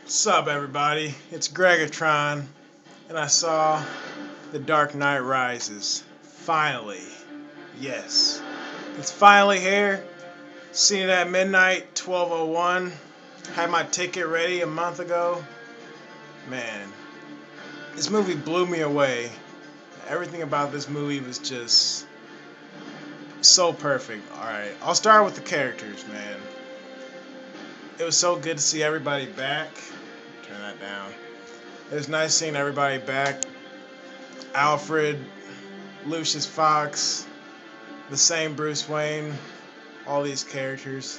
What's up, everybody? It's Gregatron, and I saw The Dark Knight Rises. Finally. Yes. It's finally here. Seen it at midnight, 12:01. Had my ticket ready a month ago. Man, this movie blew me away. Everything about this movie was just so perfect. Alright, I'll start with the characters, man. It was so good to see everybody back. Turn that down. It was nice seeing everybody back. Alfred, Lucius Fox, the same Bruce Wayne, all these characters.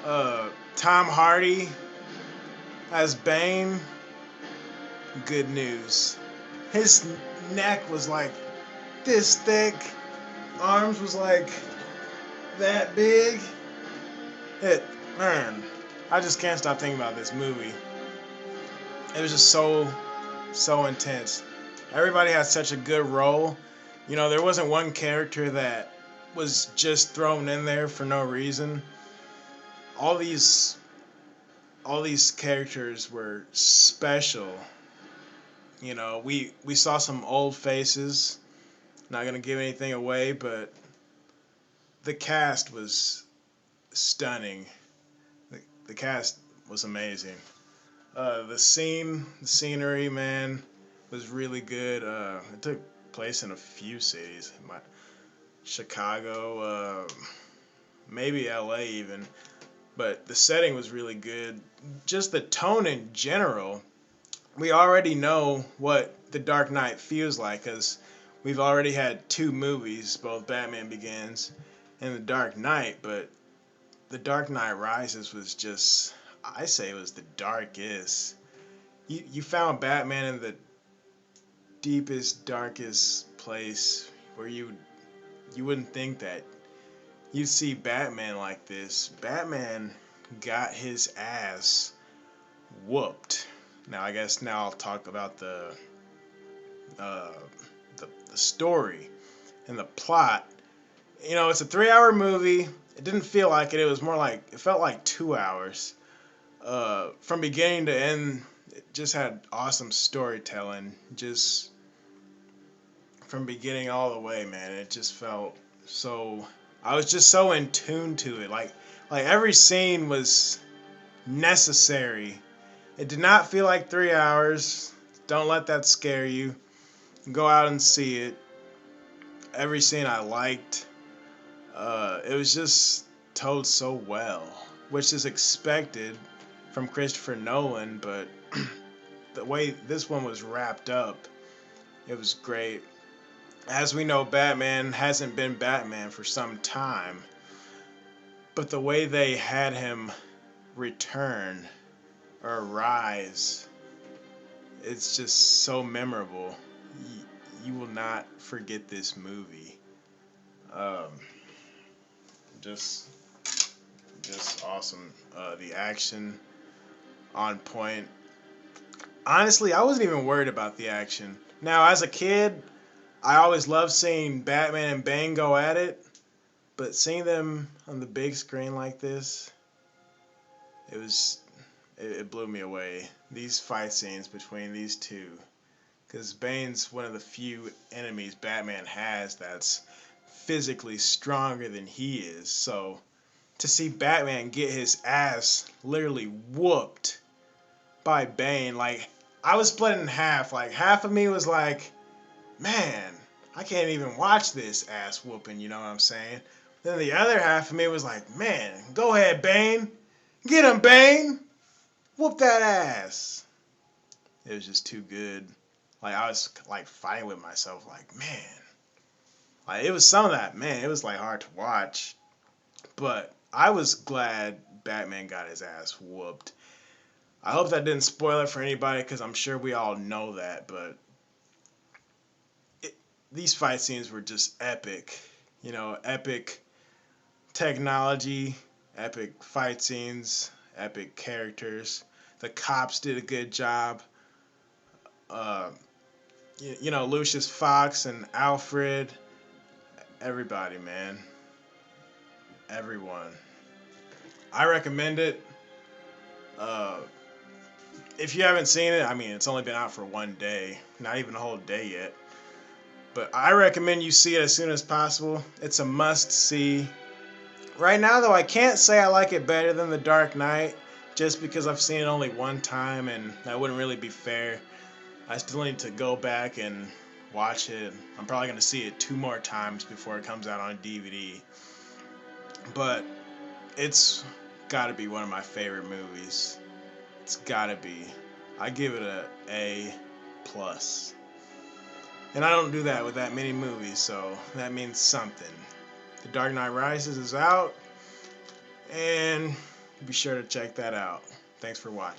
Tom Hardy as Bane, good news. His neck was like this thick, arms was like that big. Man, I just can't stop thinking about this movie. It was just so intense. Everybody had such a good role. You know, there wasn't one character that was just thrown in there for no reason. All these all these characters were special. You know, we saw some old faces. Not gonna give anything away, but the cast was stunning. The cast was amazing. The scenery, man, was really good. It took place in a few cities, Chicago, maybe L.A. even, but the setting was really good. Just the tone in general. We already know what The Dark Knight feels like because we've already had two movies, both Batman Begins and The Dark Knight, but The Dark Knight Rises was just, I say it was the darkest. You found Batman in the deepest, darkest place where you wouldn't think that you'd see Batman like this. Batman got his ass whooped. Now I guess now I'll talk about uh, the story and the plot. You know, it's a 3 hour movie. It didn't feel like it. It was more like it felt like 2 hours. From beginning to end, it just had awesome storytelling. Just from beginning all the way, man. It just felt so. I was just so in tune to it. Like every scene was necessary. It did not feel like 3 hours. Don't let that scare you. Go out and see it. Every scene I liked. It was just told so well, which is expected from Christopher Nolan, but the way this one was wrapped up, it was great. As we know, Batman hasn't been Batman for some time, but the way they had him return or rise, it's just so memorable. You will not forget this movie. Um, just, just awesome. The action on point. Honestly, I wasn't even worried about the action. Now, as a kid, I always loved seeing Batman and Bane go at it, but seeing them on the big screen like this, it was it blew me away. These fight scenes between these two, because Bane's one of the few enemies Batman has that's physically stronger than he is. So to see Batman get his ass literally whooped by Bane, like I was split in half. Like half of me was like, man, I can't even watch this ass whooping, you know what I'm saying? Then the other half of me was like, man, go ahead, Bane. Get him, Bane. Whoop that ass. It was just too good. Like I was like fighting with myself, like, man. Like it was some of that, man, it was like hard to watch. But I was glad Batman got his ass whooped. I hope that didn't spoil it for anybody because I'm sure we all know that, but it, these fight scenes were just epic. You know, epic technology, epic fight scenes, epic characters. The cops did a good job. Uh, you know, Lucius Fox and Alfred, everybody, man, everyone. I recommend it. Uh, if you haven't seen it, I mean, it's only been out for one day, not even a whole day yet. But I recommend you see it as soon as possible. It's a must-see. Right now, though, I can't say I like it better than The Dark Knight, just because I've seen it only one time, and that wouldn't really be fair. I still need to go back and watch it. I'm probably going to see it 2 more times before it comes out on DVD. But it's got to be one of my favorite movies. It's got to be. I give it a A+. And I don't do that with that many movies, so that means something. The Dark Knight Rises is out, and be sure to check that out. Thanks for watching.